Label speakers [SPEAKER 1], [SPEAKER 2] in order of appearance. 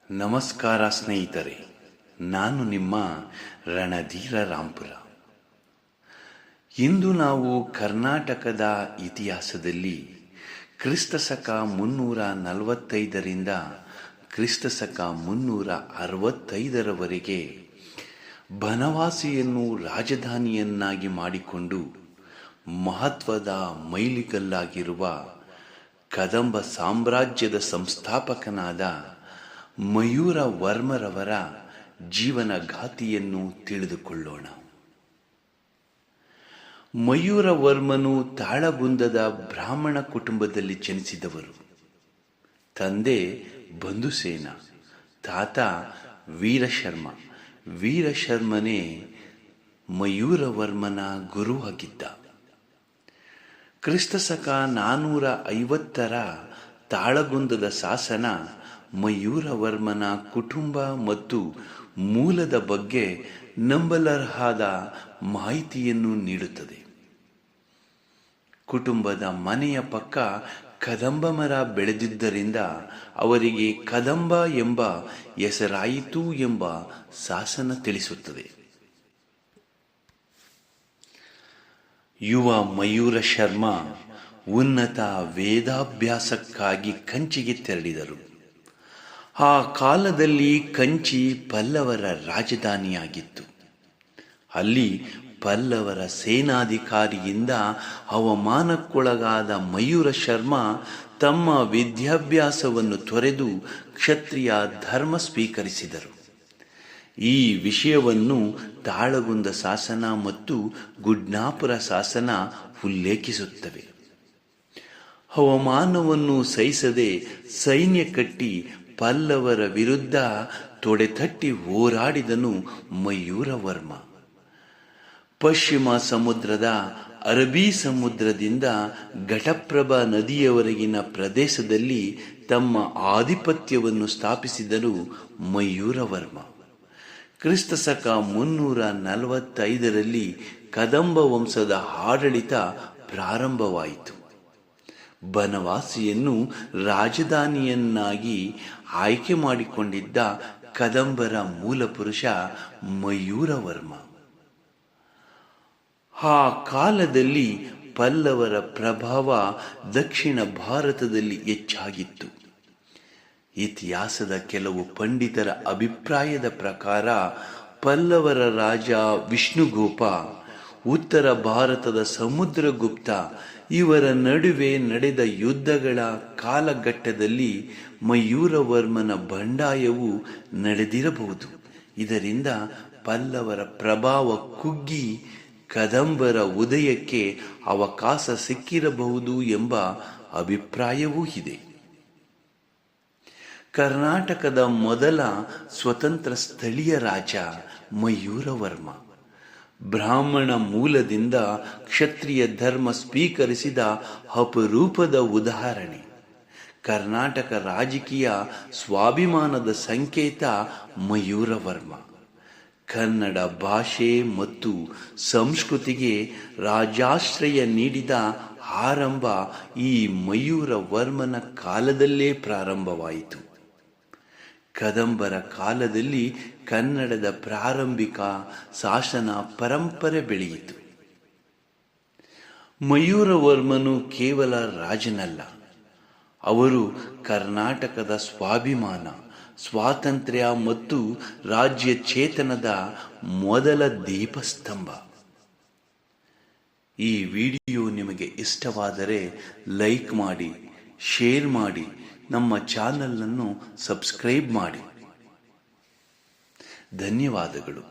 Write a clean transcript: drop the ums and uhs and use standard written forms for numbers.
[SPEAKER 1] ನಮಸ್ಕಾರ ಸ್ನೇಹಿತರೆ, ನಾನು ನಿಮ್ಮ ರಣಧೀರ ರಾಂಪುರ. ಇಂದು ನಾವು ಕರ್ನಾಟಕದ ಇತಿಹಾಸದಲ್ಲಿ ಕ್ರಿಸ್ತಶಕ 345ರಿಂದ ಕ್ರಿಸ್ತಶಕ 365ರವರೆಗೆ ಬನವಾಸಿಯನ್ನು ರಾಜಧಾನಿಯನ್ನಾಗಿ ಮಾಡಿಕೊಂಡು ಮಹತ್ವದ ಮೈಲಿಗಲ್ಲಾಗಿರುವ ಕದಂಬ ಸಾಮ್ರಾಜ್ಯದ ಸಂಸ್ಥಾಪಕನಾದ ಮಯೂರ ವರ್ಮರವರ ಜೀವನಗಾಥೆಯನ್ನು ತಿಳಿದುಕೊಳ್ಳೋಣ. ಮಯೂರ ವರ್ಮನು ತಾಳಗುಂದದ ಬ್ರಾಹ್ಮಣ ಕುಟುಂಬದಲ್ಲಿ ಜನಿಸಿದವರು. ತಂದೆ ಬಂಧುಸೇನ, ತಾತ ವೀರಶರ್ಮ. ವೀರಶರ್ಮನೇ ಮಯೂರವರ್ಮನ ಗುರುವಾಗಿದ್ದ. ಕ್ರಿಸ್ತಶಕ 450ರ ತಾಳಗುಂದದ ಶಾಸನ ಮಯೂರವರ್ಮನ ಕುಟುಂಬ ಮತ್ತು ಮೂಲದ ಬಗ್ಗೆ ನಂಬಲರ್ಹದ ಮಾಹಿತಿಯನ್ನು ನೀಡುತ್ತದೆ. ಕುಟುಂಬದ ಮನೆಯ ಪಕ್ಕ ಕದಂಬ ಮರ ಬೆಳೆದಿದ್ದರಿಂದ ಅವರಿಗೆ ಕದಂಬ ಎಂಬ ಹೆಸರಾಯಿತು ಎಂಬ ಶಾಸನ ತಿಳಿಸುತ್ತದೆ. ಯುವ ಮಯೂರ ಶರ್ಮ ಉನ್ನತ ವೇದಾಭ್ಯಾಸಕ್ಕಾಗಿ ಕಂಚಿಗೆ ತೆರಳಿದರು. ಆ ಕಾಲದಲ್ಲಿ ಕಂಚಿ ಪಲ್ಲವರ ರಾಜಧಾನಿಯಾಗಿತ್ತು. ಅಲ್ಲಿ ಪಲ್ಲವರ ಸೇನಾಧಿಕಾರಿಯಿಂದ ಅವಮಾನಕ್ಕೊಳಗಾದ ಮಯೂರ ಶರ್ಮ ತಮ್ಮ ವಿದ್ಯಾಭ್ಯಾಸವನ್ನು ತೊರೆದು ಕ್ಷತ್ರಿಯ ಧರ್ಮ ಸ್ವೀಕರಿಸಿದರು. ಈ ವಿಷಯವನ್ನು ತಾಳಗುಂದ ಶಾಸನ ಮತ್ತು ಗುಡ್ನಾಪುರ ಶಾಸನ ಉಲ್ಲೇಖಿಸುತ್ತವೆ. ಅವಮಾನವನ್ನು ಸಹಿಸದೆ ಸೈನ್ಯ ಕಟ್ಟಿ ಪಲ್ಲವರ ವಿರುದ್ಧ ತೊಡೆತಟ್ಟಿ ಹೋರಾಡಿದನು ಮಯೂರವರ್ಮ. ಪಶ್ಚಿಮ ಸಮುದ್ರದ ಅರಬ್ಬಿ ಸಮುದ್ರದಿಂದ ಘಟಪ್ರಭಾ ನದಿಯವರೆಗಿನ ಪ್ರದೇಶದಲ್ಲಿ ತಮ್ಮ ಆಧಿಪತ್ಯವನ್ನು ಸ್ಥಾಪಿಸಿದನು ಮಯೂರವರ್ಮ. ಕ್ರಿಸ್ತಶಕ 345ರಲ್ಲಿ ಕದಂಬ ವಂಶದ ಆಡಳಿತ ಪ್ರಾರಂಭವಾಯಿತು. ಬನವಾಸಿಯನ್ನು ರಾಜಧಾನಿಯನ್ನಾಗಿ ಆಯ್ಕೆ ಮಾಡಿಕೊಂಡಿದ್ದ ಕದಂಬರ ಮೂಲಪುರುಷ ಮಯೂರವರ್ಮ. ಆ ಕಾಲದಲ್ಲಿ ಪಲ್ಲವರ ಪ್ರಭಾವ ದಕ್ಷಿಣ ಭಾರತದಲ್ಲಿ ಹೆಚ್ಚಾಗಿತ್ತು. ಇತಿಹಾಸದ ಕೆಲವು ಪಂಡಿತರ ಅಭಿಪ್ರಾಯದ ಪ್ರಕಾರ ಪಲ್ಲವರ ರಾಜ ವಿಷ್ಣುಗೋಪ, ಉತ್ತರ ಭಾರತದ ಸಮುದ್ರಗುಪ್ತ ಇವರ ನಡುವೆ ನಡೆದ ಯುದ್ಧಗಳ ಕಾಲಘಟ್ಟದಲ್ಲಿ ಮಯೂರವರ್ಮನ ಬಂಡಾಯವು ನಡೆದಿರಬಹುದು. ಇದರಿಂದ ಪಲ್ಲವರ ಪ್ರಭಾವ ಕುಗ್ಗಿ ಕದಂಬರ ಉದಯಕ್ಕೆ ಅವಕಾಶ ಸಿಕ್ಕಿರಬಹುದು ಎಂಬ ಅಭಿಪ್ರಾಯವೂ ಇದೆ. ಕರ್ನಾಟಕದ ಮೊದಲ ಸ್ವತಂತ್ರ ಸ್ಥಳೀಯ ರಾಜ ಮಯೂರವರ್ಮ. ಬ್ರಾಹ್ಮಣ ಮೂಲದಿಂದ ಕ್ಷತ್ರಿಯ ಧರ್ಮ ಸ್ವೀಕರಿಸಿದ ಅಪರೂಪದ ಉದಾಹರಣೆ. ಕರ್ನಾಟಕ ರಾಜಕೀಯ ಸ್ವಾಭಿಮಾನದ ಸಂಕೇತ ಮಯೂರವರ್ಮ. ಕನ್ನಡ ಭಾಷೆ ಮತ್ತು ಸಂಸ್ಕೃತಿಗೆ ರಾಜಾಶ್ರಯ ನೀಡಿದ ಆರಂಭ ಈ ಮಯೂರವರ್ಮನ ಕಾಲದಲ್ಲೇ ಪ್ರಾರಂಭವಾಯಿತು. ಕದಂಬರ ಕಾಲದಲ್ಲಿ ಕನ್ನಡದ ಪ್ರಾರಂಭಿಕ ಶಾಸನ ಪರಂಪರೆ ಬೆಳೆಯಿತು. ಮಯೂರವರ್ಮನು ಕೇವಲ ರಾಜನಲ್ಲ, ಅವರು ಕರ್ನಾಟಕದ ಸ್ವಾಭಿಮಾನ, ಸ್ವಾತಂತ್ರ್ಯ ಮತ್ತು ರಾಜ್ಯ ಚೇತನದ ಮೊದಲ ದೀಪಸ್ತಂಭ. ಈ ವಿಡಿಯೋ ನಿಮಗೆ ಇಷ್ಟವಾದರೆ ಲೈಕ್ ಮಾಡಿ, ಶೇರ್ ಮಾಡಿ, ನಮ್ಮ ಚಾನಲ್ ಅನ್ನು ಸಬ್ಸ್ಕ್ರೈಬ್ ಮಾಡಿ. ಧನ್ಯವಾದಗಳು.